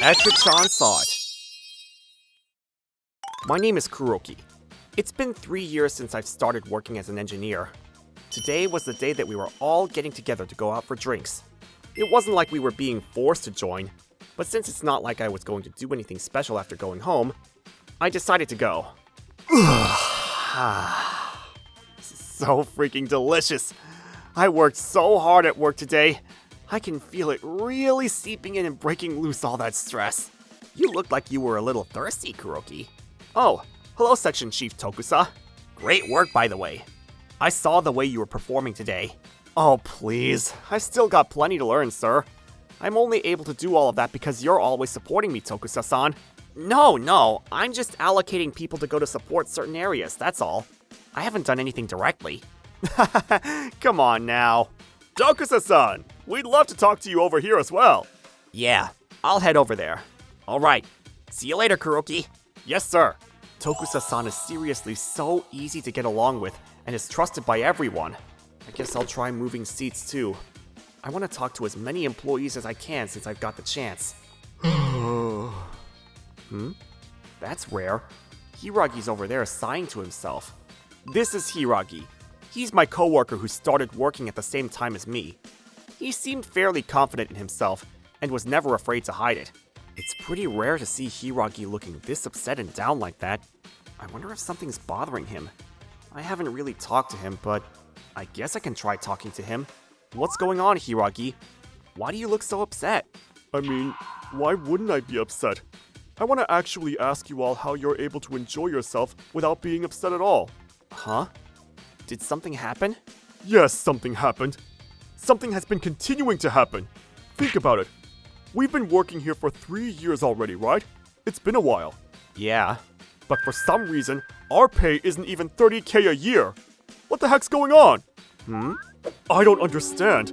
Etra saw it. My name is Kuroki. It's been 3 years since I've started working as an engineer. Today was the day that we were all getting together to go out for drinks. It wasn't like we were being forced to join, but since it's not like I was going to do anything special after going home, I decided to go. This is so freaking delicious. I worked so hard at work today. I can feel it really seeping in and breaking loose all that stress. You looked like you were a little thirsty, Kuroki. Oh, hello Section Chief Tokusa. Great work, by the way. I saw the way you were performing today. Oh, please. I still got plenty to learn, sir. I'm only able to do all of that because you're always supporting me, Tokusa-san. No, I'm just allocating people to go to support certain areas, that's all. I haven't done anything directly. Come on now. Tokusa-san, we'd love to talk to you over here as well. Yeah, I'll head over there. Alright, see you later, Kuroki. Yes, sir. Tokusa-san is seriously so easy to get along with and is trusted by everyone. I guess I'll try moving seats too. I want to talk to as many employees as I can since I've got the chance. That's rare. Hiragi's over there sighing to himself. This is Hiragi. He's my coworker who started working at the same time as me. He seemed fairly confident in himself and was never afraid to hide it. It's pretty rare to see Hiragi looking this upset and down like that. I wonder if something's bothering him. I haven't really talked to him, but I guess I can try talking to him. What's going on, Hiragi? Why do you look so upset? I mean, why wouldn't I be upset? I want to actually ask you all how you're able to enjoy yourself without being upset at all. Huh? Did something happen? Yes, something happened. Something has been continuing to happen. Think about it. We've been working here for 3 years already, right? It's been a while. Yeah. But for some reason, our pay isn't even 30K a year. What the heck's going on? I don't understand.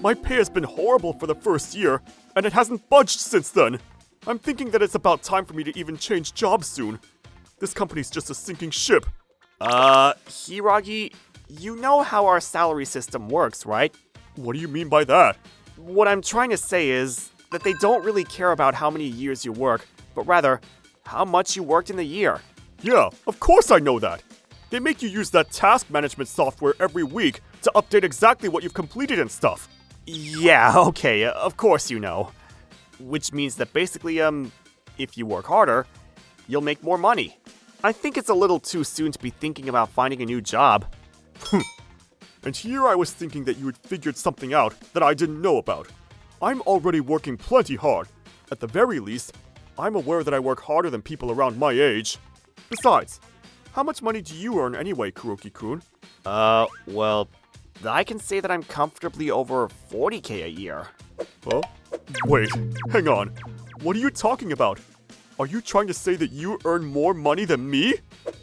My pay has been horrible for the first year, and it hasn't budged since then. I'm thinking that it's about time for me to even change jobs soon. This company's just a sinking ship. Hiragi, you know how our salary system works, right? What do you mean by that? What I'm trying to say is that they don't really care about how many years you work, but rather, how much you worked in the year. Yeah, of course I know that. They make you use that task management software every week to update exactly what you've completed and stuff. Yeah, okay, of course you know. Which means that basically, if you work harder, you'll make more money. I think it's a little too soon to be thinking about finding a new job. And here I was thinking that you had figured something out that I didn't know about. I'm already working plenty hard. At the very least, I'm aware that I work harder than people around my age. Besides, how much money do you earn anyway, Kuroki-kun? Well, I can say that I'm comfortably over 40K a year. Huh? Wait, hang on. What are you talking about? Are you trying to say that you earn more money than me?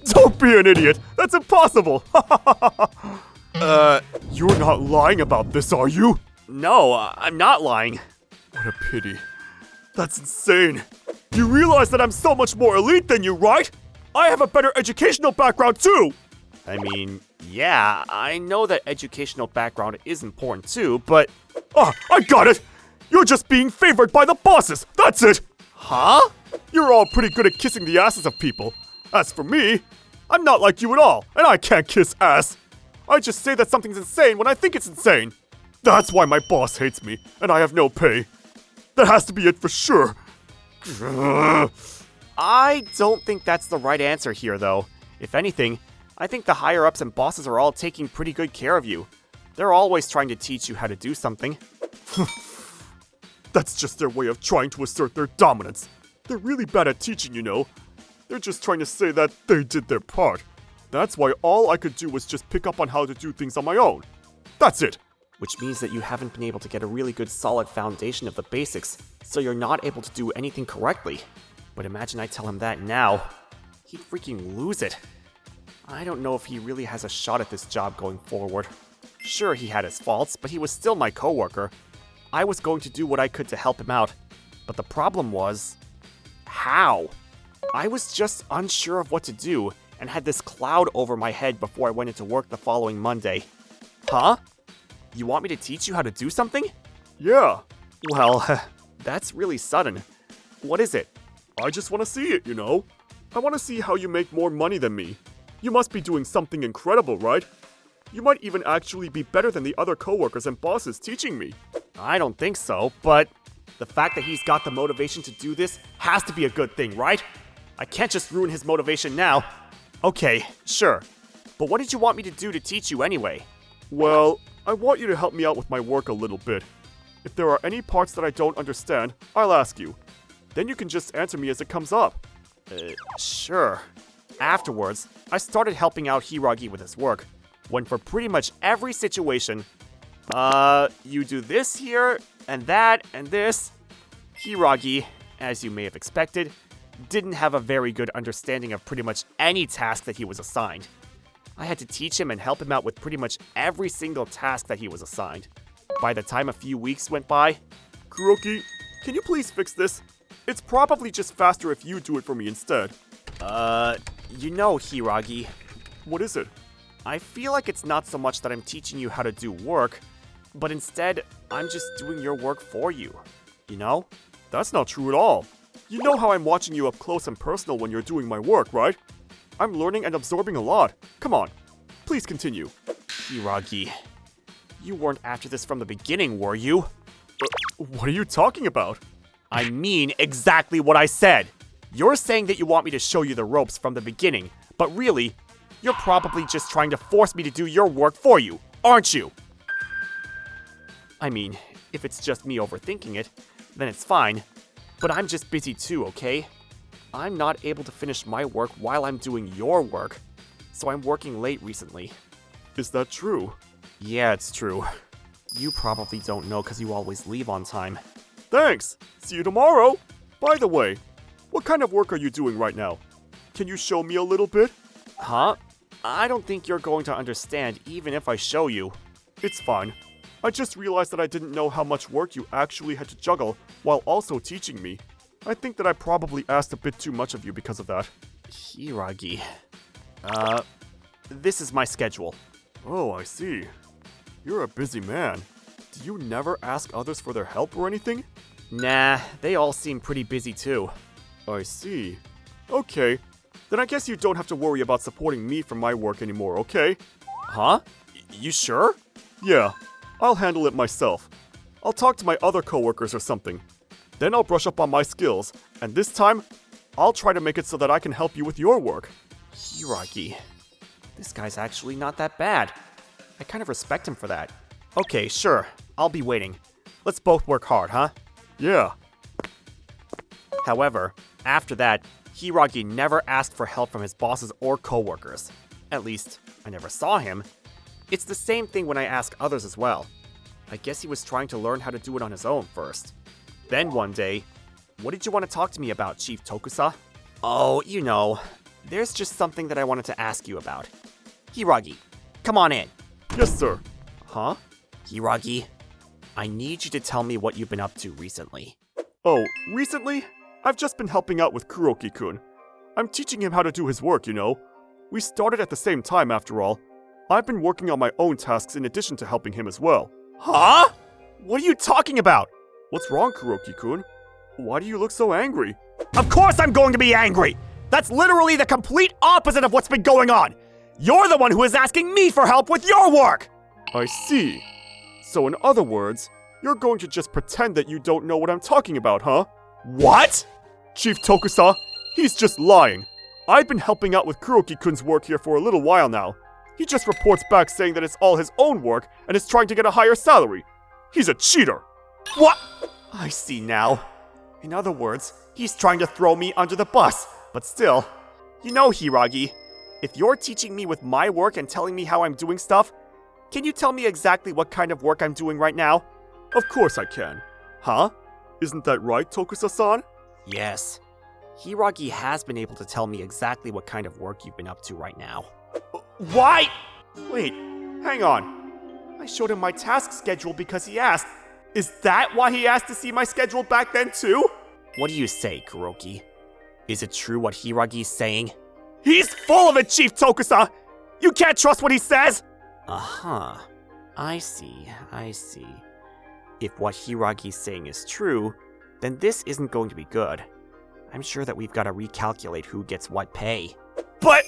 Don't be an idiot! That's impossible! You're not lying about this, are you? No, I'm not lying. What a pity. That's insane. You realize that I'm so much more elite than you, right? I have a better educational background too! I mean, yeah, I know that educational background is important too, but... Ah, I got it! You're just being favored by the bosses, that's it! Huh? You're all pretty good at kissing the asses of people. As for me, I'm not like you at all, and I can't kiss ass. I just say that something's insane when I think it's insane. That's why my boss hates me, and I have no pay. That has to be it for sure. I don't think that's the right answer here, though. If anything, I think the higher-ups and bosses are all taking pretty good care of you. They're always trying to teach you how to do something. That's just their way of trying to assert their dominance. They're really bad at teaching, you know. They're just trying to say that they did their part. That's why all I could do was just pick up on how to do things on my own. That's it. Which means that you haven't been able to get a really good solid foundation of the basics, so you're not able to do anything correctly. But imagine I tell him that now. He'd freaking lose it. I don't know if he really has a shot at this job going forward. Sure, he had his faults, but he was still my coworker. I was going to do what I could to help him out. But the problem was... how? I was just unsure of what to do, and had this cloud over my head before I went into work the following Monday. Huh? You want me to teach you how to do something? Yeah. Well, that's really sudden. What is it? I just want to see it, you know? I want to see how you make more money than me. You must be doing something incredible, right? You might even actually be better than the other coworkers and bosses teaching me. I don't think so, but the fact that he's got the motivation to do this has to be a good thing, right? I can't just ruin his motivation now. Okay, sure. But what did you want me to do to teach you anyway? Well, I want you to help me out with my work a little bit. If there are any parts that I don't understand, I'll ask you. Then you can just answer me as it comes up. Sure. Afterwards, I started helping out Hiragi with his work, when for pretty much every situation, you do this here, and that, and this. Hiragi, as you may have expected, didn't have a very good understanding of pretty much any task that he was assigned. I had to teach him and help him out with pretty much every single task that he was assigned. By the time a few weeks went by, Kuroki, can you please fix this? It's probably just faster if you do it for me instead. you know, Hiragi, What is it? I feel like it's not so much that I'm teaching you how to do work, but instead, I'm just doing your work for you. You know? That's not true at all. You know how I'm watching you up close and personal when you're doing my work, right? I'm learning and absorbing a lot. Come on, please continue. Hiragi, you weren't after this from the beginning, were you? What are you talking about? I mean exactly what I said. You're saying that you want me to show you the ropes from the beginning, but really, you're probably just trying to force me to do your work for you, aren't you? I mean, if it's just me overthinking it, then it's fine. But I'm just busy too, okay? I'm not able to finish my work while I'm doing your work, so I'm working late recently. Is that true? Yeah, it's true. You probably don't know because you always leave on time. Thanks! See you tomorrow! By the way, what kind of work are you doing right now? Can you show me a little bit? Huh? I don't think you're going to understand even if I show you. It's fine. I just realized that I didn't know how much work you actually had to juggle while also teaching me. I think that I probably asked a bit too much of you because of that. Hiragi. This is my schedule. Oh, I see. You're a busy man. Do you never ask others for their help or anything? Nah, they all seem pretty busy too. I see. Okay, then I guess you don't have to worry about supporting me for my work anymore, okay? Huh? You sure? Yeah, I'll handle it myself. I'll talk to my other coworkers or something. Then I'll brush up on my skills, and this time, I'll try to make it so that I can help you with your work. Hiragi. This guy's actually not that bad. I kind of respect him for that. Okay, sure. I'll be waiting. Let's both work hard, huh? Yeah. However, after that, Hiragi never asked for help from his bosses or coworkers. At least, I never saw him. It's the same thing when I ask others as well. I guess he was trying to learn how to do it on his own first. Then one day, what did you want to talk to me about, Chief Tokusa? Oh, you know, there's just something that I wanted to ask you about. Hiragi, come on in. Yes, sir. Huh? Hiragi, I need you to tell me what you've been up to recently. Oh, recently? I've just been helping out with Kuroki-kun. I'm teaching him how to do his work, you know. We started at the same time, after all. I've been working on my own tasks in addition to helping him as well. Huh? What are you talking about? What's wrong, Kuroki-kun? Why do you look so angry? Of course I'm going to be angry! That's literally the complete opposite of what's been going on! You're the one who is asking me for help with your work! I see. So in other words, you're going to just pretend that you don't know what I'm talking about, huh? What? Chief Tokusa, he's just lying. I've been helping out with Kuroki-kun's work here for a little while now. He just reports back saying that it's all his own work and is trying to get a higher salary. He's a cheater. What? I see now. In other words, he's trying to throw me under the bus. But still, you know, Hiragi, if you're teaching me with my work and telling me how I'm doing stuff, can you tell me exactly what kind of work I'm doing right now? Of course I can. Huh? Isn't that right, Tokusa-san? Yes. Hiragi has been able to tell me exactly what kind of work you've been up to right now. Why? Wait, hang on. I showed him my task schedule because he asked. Is that why he asked to see my schedule back then too? What do you say, Kuroki? Is it true what Hiragi's saying? He's full of it, Chief Tokusa! You can't trust what he says! Uh-huh. I see. If what Hiragi's saying is true, then this isn't going to be good. I'm sure that we've got to recalculate who gets what pay. But...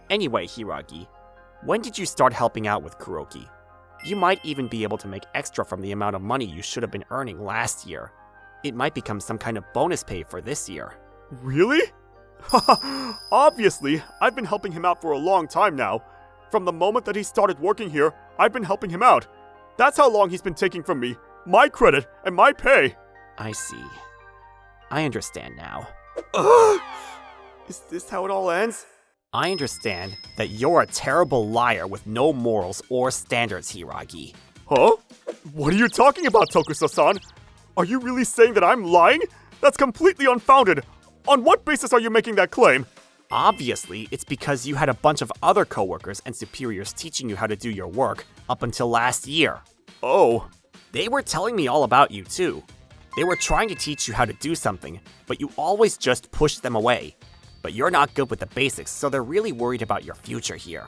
Anyway, Hiragi, when did you start helping out with Kuroki? You might even be able to make extra from the amount of money you should have been earning last year. It might become some kind of bonus pay for this year. Really? Obviously, I've been helping him out for a long time now. From the moment that he started working here, I've been helping him out. That's how long he's been taking from me, my credit, and my pay. I see. I understand now. Is this how it all ends? I understand that you're a terrible liar with no morals or standards, Hiragi. Huh? What are you talking about, Tokusa-san? Are you really saying that I'm lying? That's completely unfounded. On what basis are you making that claim? Obviously, it's because you had a bunch of other coworkers and superiors teaching you how to do your work up until last year. Oh. They were telling me all about you, too. They were trying to teach you how to do something, but you always just pushed them away. But you're not good with the basics, so they're really worried about your future here.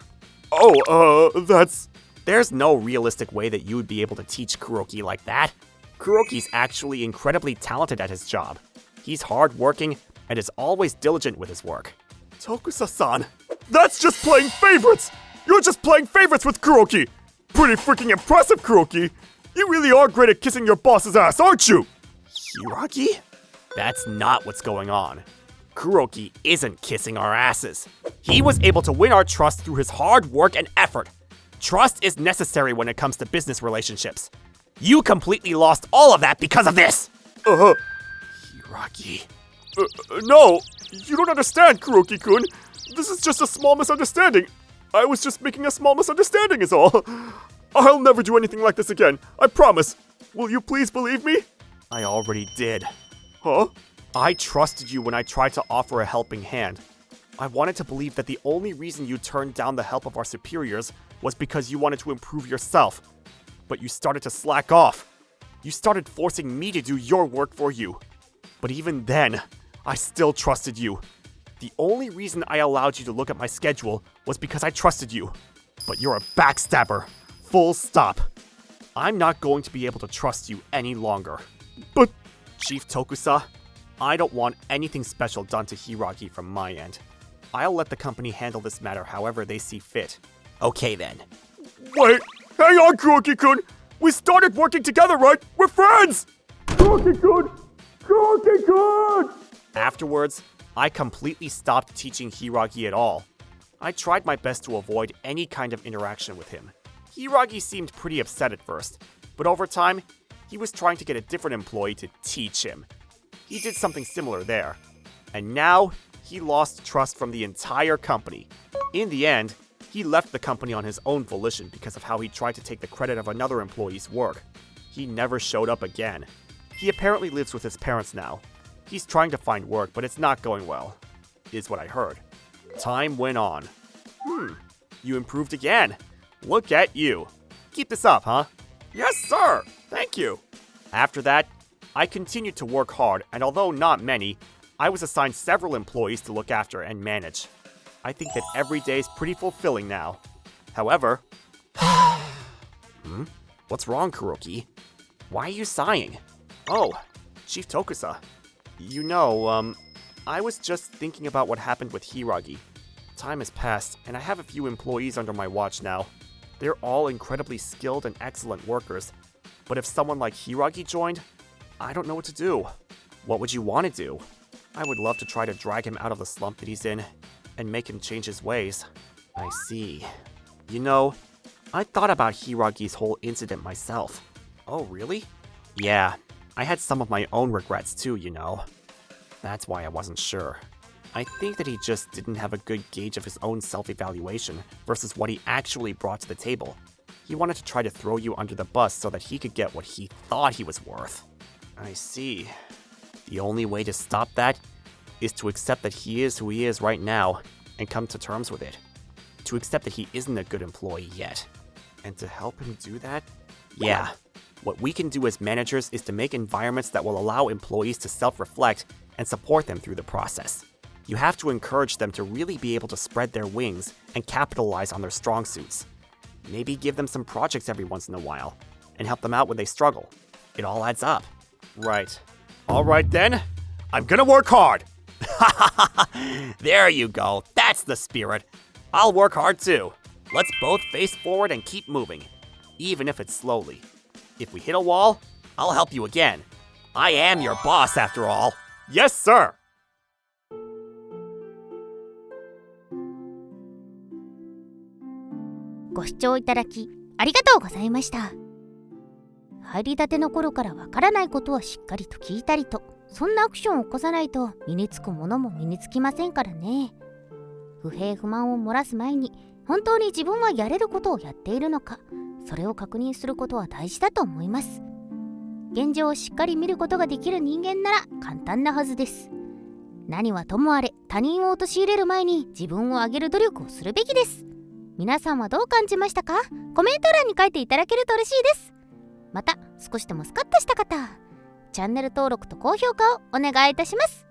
That's... There's no realistic way that you would be able to teach Kuroki like that. Kuroki's actually incredibly talented at his job. He's hardworking and is always diligent with his work. Tokusa-san, that's just playing favorites! You're just playing favorites with Kuroki! Pretty freaking impressive, Kuroki! You really are great at kissing your boss's ass, aren't you? Hiragi? That's not what's going on. Kuroki isn't kissing our asses. He was able to win our trust through his hard work and effort. Trust is necessary when it comes to business relationships. You completely lost all of that because of this! Hiragi. No! You don't understand, Kuroki-kun! This is just a small misunderstanding. I was just making a small misunderstanding is all. I'll never do anything like this again, I promise. Will you please believe me? I already did. Huh? I trusted you when I tried to offer a helping hand. I wanted to believe that the only reason you turned down the help of our superiors was because you wanted to improve yourself. But you started to slack off. You started forcing me to do your work for you. But even then, I still trusted you. The only reason I allowed you to look at my schedule was because I trusted you. But you're a backstabber. Full stop. I'm not going to be able to trust you any longer. But... Chief Tokusa, I don't want anything special done to Hiragi from my end. I'll let the company handle this matter however they see fit. Okay then. Wait! Hang on, Kuroki-kun! We started working together, right? We're friends! Kuroki-kun! Kuroki-kun! Afterwards, I completely stopped teaching Hiragi at all. I tried my best to avoid any kind of interaction with him. Hiragi seemed pretty upset at first, but over time, he was trying to get a different employee to teach him. He did something similar there. And now, he lost trust from the entire company. In the end, he left the company on his own volition because of how he tried to take the credit of another employee's work. He never showed up again. He apparently lives with his parents now. He's trying to find work, but it's not going well, is what I heard. Time went on. You improved again. Look at you. Keep this up, huh? Yes, sir! Thank you! After that, I continued to work hard, and although not many, I was assigned several employees to look after and manage. I think that every day is pretty fulfilling now. However... What's wrong, Kuroki? Why are you sighing? Oh, Chief Tokusa. You know, I was just thinking about what happened with Hiragi. Time has passed, and I have a few employees under my watch now. They're all incredibly skilled and excellent workers. But if someone like Hiragi joined, I don't know what to do. What would you want to do? I would love to try to drag him out of the slump that he's in, and make him change his ways. I see. You know, I thought about Hiragi's whole incident myself. Oh, really? Yeah, I had some of my own regrets too, you know. That's why I wasn't sure. I think that he just didn't have a good gauge of his own self-evaluation versus what he actually brought to the table. He wanted to try to throw you under the bus so that he could get what he thought he was worth. I see. The only way to stop that is to accept that he is who he is right now and come to terms with it. To accept that he isn't a good employee yet. And to help him do that? Yeah. What we can do as managers is to make environments that will allow employees to self-reflect and support them through the process. You have to encourage them to really be able to spread their wings and capitalize on their strong suits. Maybe give them some projects every once in a while, and help them out when they struggle. It all adds up. Right. Alright then, I'm gonna work hard. There you go. That's the spirit. I'll work hard too. Let's both face forward and keep moving, even if it's slowly. If we hit a wall, I'll help you again. I am your boss after all. Yes, sir. ご視聴いただきありがとうございました。入りたての頃からわからないことはしっかりと聞いたりと、そんなアクションを起こさないと身につくものも身につきませんからね。不平不満を漏らす前に本当に自分はやれることをやっているのか、それを確認することは大事だと思います。現状をしっかり見ることができる人間なら簡単なはずです。何はともあれ他人を陥れる前に自分を上げる努力をするべきです。皆さんはどう感じましたか？コメント欄に書いていただけると嬉しいです。また少しでもスカッとした方、チャンネル登録と高評価をお願いいたします。